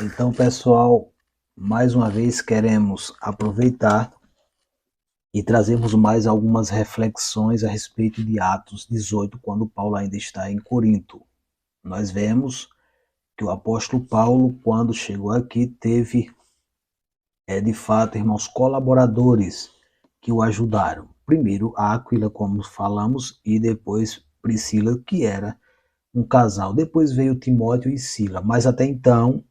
Então, pessoal, mais uma vez queremos aproveitar e trazermos mais algumas reflexões a respeito de Atos 18, quando Paulo ainda está em Corinto. Nós vemos que o apóstolo Paulo, quando chegou aqui, teve, de fato, irmãos, colaboradores que o ajudaram. Primeiro, Áquila, como falamos, e depois Priscila, que era um casal. Depois veio Timóteo e Sila, mas até então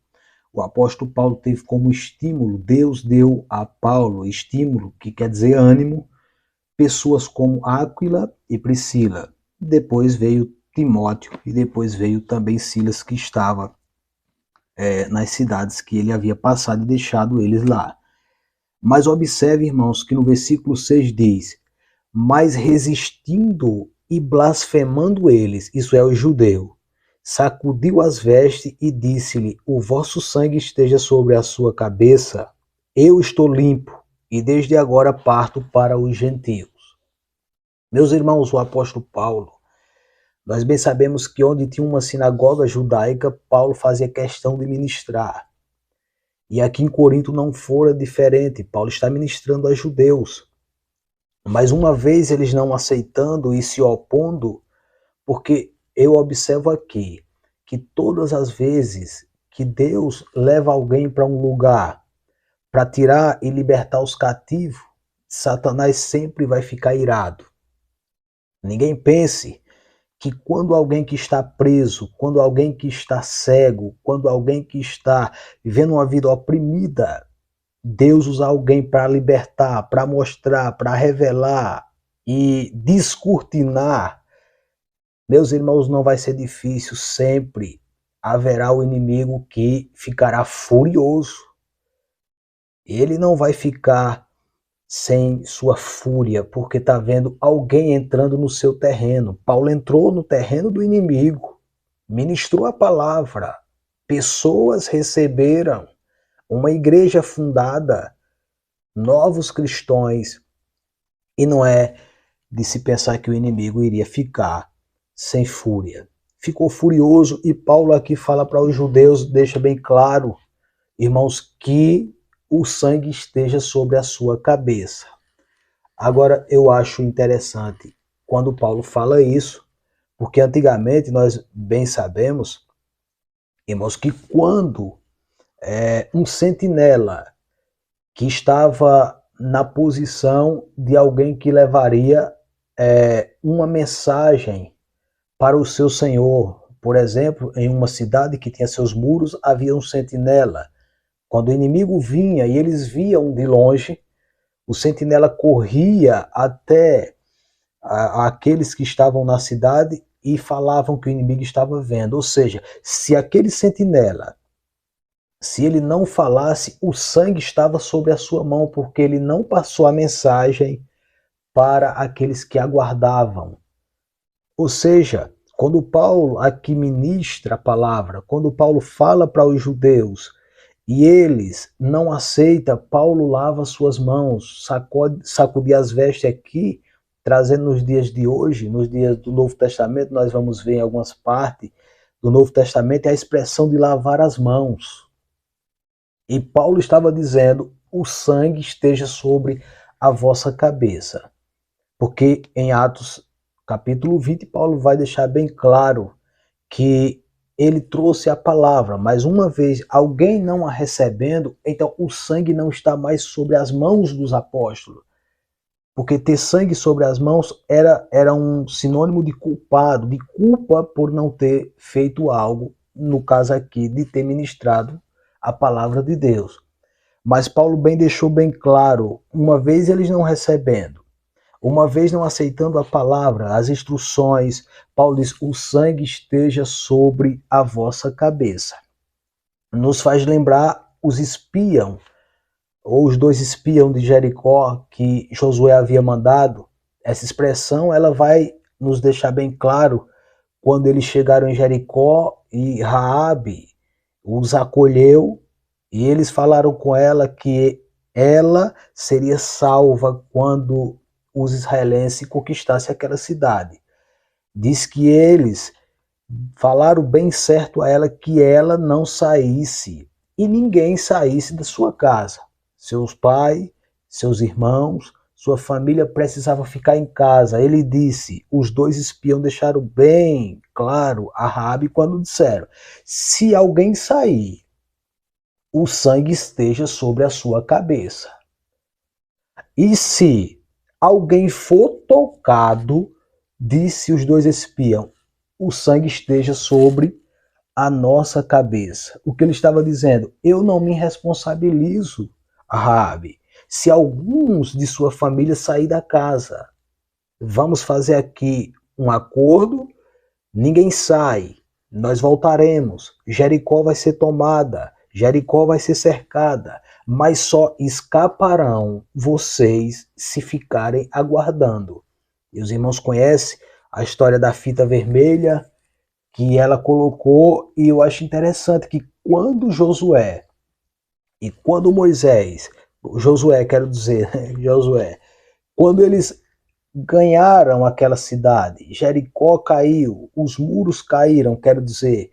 o apóstolo Paulo teve como estímulo, Deus deu a Paulo estímulo, que quer dizer ânimo, pessoas como Áquila e Priscila. Depois veio Timóteo e depois veio também Silas, que estava nas cidades que ele havia passado e deixado eles lá. Mas observe, irmãos, que no versículo 6 diz: mas resistindo e blasfemando eles, isso é, o judeu, sacudiu as vestes e disse-lhe: o vosso sangue esteja sobre a sua cabeça, eu estou limpo, e desde agora parto para os gentios. Meus irmãos, o apóstolo Paulo, nós bem sabemos que onde tinha uma sinagoga judaica, Paulo fazia questão de ministrar. E aqui em Corinto não fora diferente, Paulo está ministrando a judeus. Mas uma vez eles não aceitando e se opondo, porque eu observo aqui que todas as vezes que Deus leva alguém para um lugar para tirar e libertar os cativos, Satanás sempre vai ficar irado. Ninguém pense que quando alguém que está preso, quando alguém que está cego, quando alguém que está vivendo uma vida oprimida, Deus usa alguém para libertar, para mostrar, para revelar e descortinar. Meus irmãos, não vai ser difícil, sempre haverá o inimigo que ficará furioso. Ele não vai ficar sem sua fúria, porque está vendo alguém entrando no seu terreno. Paulo entrou no terreno do inimigo, ministrou a palavra, pessoas receberam, uma igreja fundada, novos cristãos, e não é de se pensar que o inimigo iria ficar sem fúria. Ficou furioso e Paulo aqui fala para os judeus, deixa bem claro, irmãos, que o sangue esteja sobre a sua cabeça. Agora, eu acho interessante quando Paulo fala isso, porque antigamente nós bem sabemos, irmãos, que quando um sentinela que estava na posição de alguém que levaria uma mensagem para o seu senhor. Por exemplo, em uma cidade que tinha seus muros, havia um sentinela. Quando o inimigo vinha e eles viam de longe, o sentinela corria até aqueles que estavam na cidade e falavam que o inimigo estava vendo. Ou seja, se aquele sentinela, se ele não falasse, o sangue estava sobre a sua mão, porque ele não passou a mensagem para aqueles que aguardavam. Ou seja, quando Paulo aqui ministra a palavra, quando Paulo fala para os judeus e eles não aceitam, Paulo lava suas mãos, sacude as vestes aqui, trazendo nos dias de hoje, nos dias do Novo Testamento, nós vamos ver em algumas partes do Novo Testamento a expressão de lavar as mãos. E Paulo estava dizendo: o sangue esteja sobre a vossa cabeça. Porque em Atos capítulo 20, Paulo vai deixar bem claro que ele trouxe a palavra, mas uma vez alguém não a recebendo, então o sangue não está mais sobre as mãos dos apóstolos. Porque ter sangue sobre as mãos era um sinônimo de culpado, de culpa por não ter feito algo, no caso aqui, de ter ministrado a palavra de Deus. Mas Paulo bem deixou bem claro, uma vez eles não recebendo, uma vez não aceitando a palavra, as instruções, Paulo diz: o sangue esteja sobre a vossa cabeça. Nos faz lembrar os espião, ou os dois espião de Jericó que Josué havia mandado. Essa expressão ela vai nos deixar bem claro quando eles chegaram em Jericó e Raabe os acolheu e eles falaram com ela que ela seria salva quando os israelenses conquistassem aquela cidade. Diz que eles falaram bem certo a ela que ela não saísse e ninguém saísse da sua casa. Seus pais, seus irmãos, sua família precisava ficar em casa. Ele disse, os dois espiões deixaram bem claro a Raabe quando disseram, se alguém sair, o sangue esteja sobre a sua cabeça. E se alguém for tocado, disse os dois espiões, o sangue esteja sobre a nossa cabeça. O que ele estava dizendo? Eu não me responsabilizo, Raabe, se alguns de sua família sair da casa. Vamos fazer aqui um acordo, ninguém sai, nós voltaremos, Jericó vai ser tomada, Jericó vai ser cercada, mas só escaparão vocês se ficarem aguardando. E os irmãos conhecem a história da fita vermelha que ela colocou, e eu acho interessante que quando Josué e quando Moisés, Josué, quero dizer, Josué, quando eles ganharam aquela cidade, Jericó caiu, os muros caíram, quero dizer,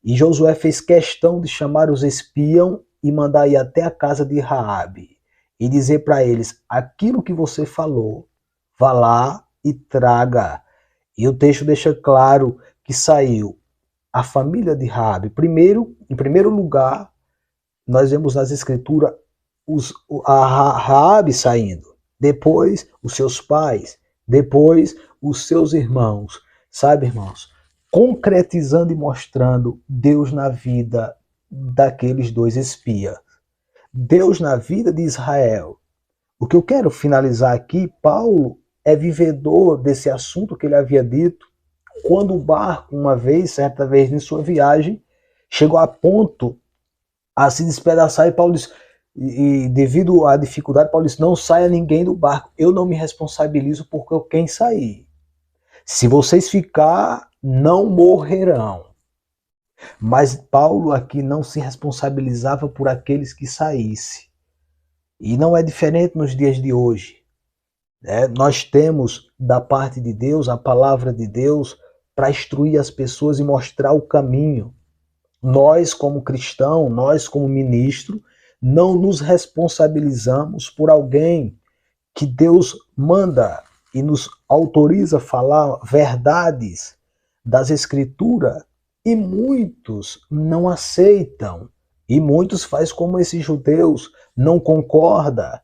e Josué fez questão de chamar os espiões e mandar ir até a casa de Raabe e dizer para eles, aquilo que você falou, vá lá e traga. E o texto deixa claro que saiu a família de Raabe. Primeiro, em primeiro lugar, nós vemos nas escrituras a Raabe saindo, depois os seus pais, depois os seus irmãos. Sabe, irmãos? Concretizando e mostrando Deus na vida daqueles dois espias. Deus na vida de Israel. O que eu quero finalizar aqui, Paulo é vivedor desse assunto que ele havia dito, quando o barco, uma vez, certa vez em sua viagem, chegou a ponto a se despedaçar e Paulo disse, e devido à dificuldade, Paulo disse, não saia ninguém do barco, eu não me responsabilizo por quem sair. Se vocês ficar, não morrerão. Mas Paulo aqui não se responsabilizava por aqueles que saíssem. E não é diferente nos dias de hoje. Nós temos da parte de Deus a palavra de Deus para instruir as pessoas e mostrar o caminho. Nós, como cristão, nós, como ministro, não nos responsabilizamos por alguém que Deus manda e nos autoriza a falar verdades das Escrituras e muitos não aceitam. E muitos fazem como esses judeus, não concordam.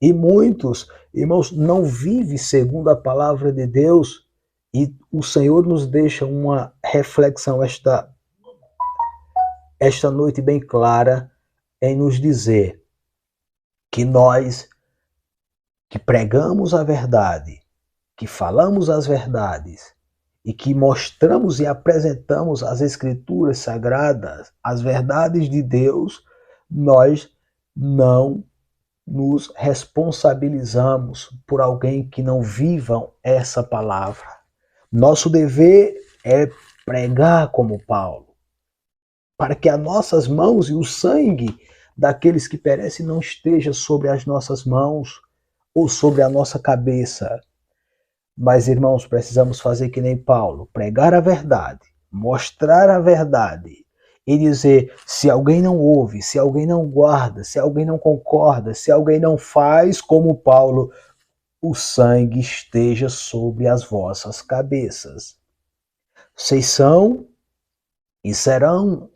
E muitos, irmãos, não vivem segundo a palavra de Deus. E o Senhor nos deixa uma reflexão esta noite bem clara em nos dizer que nós que pregamos a verdade, que falamos as verdades e que mostramos e apresentamos as Escrituras Sagradas, as verdades de Deus, nós não nos responsabilizamos por alguém que não vivam essa palavra. Nosso dever é pregar como Paulo, para que as nossas mãos e o sangue daqueles que perecem não esteja sobre as nossas mãos ou sobre a nossa cabeça. Mas, irmãos, precisamos fazer que nem Paulo, pregar a verdade, mostrar a verdade e dizer, se alguém não ouve, se alguém não guarda, se alguém não concorda, se alguém não faz como Paulo, o sangue esteja sobre as vossas cabeças. Vocês são e serão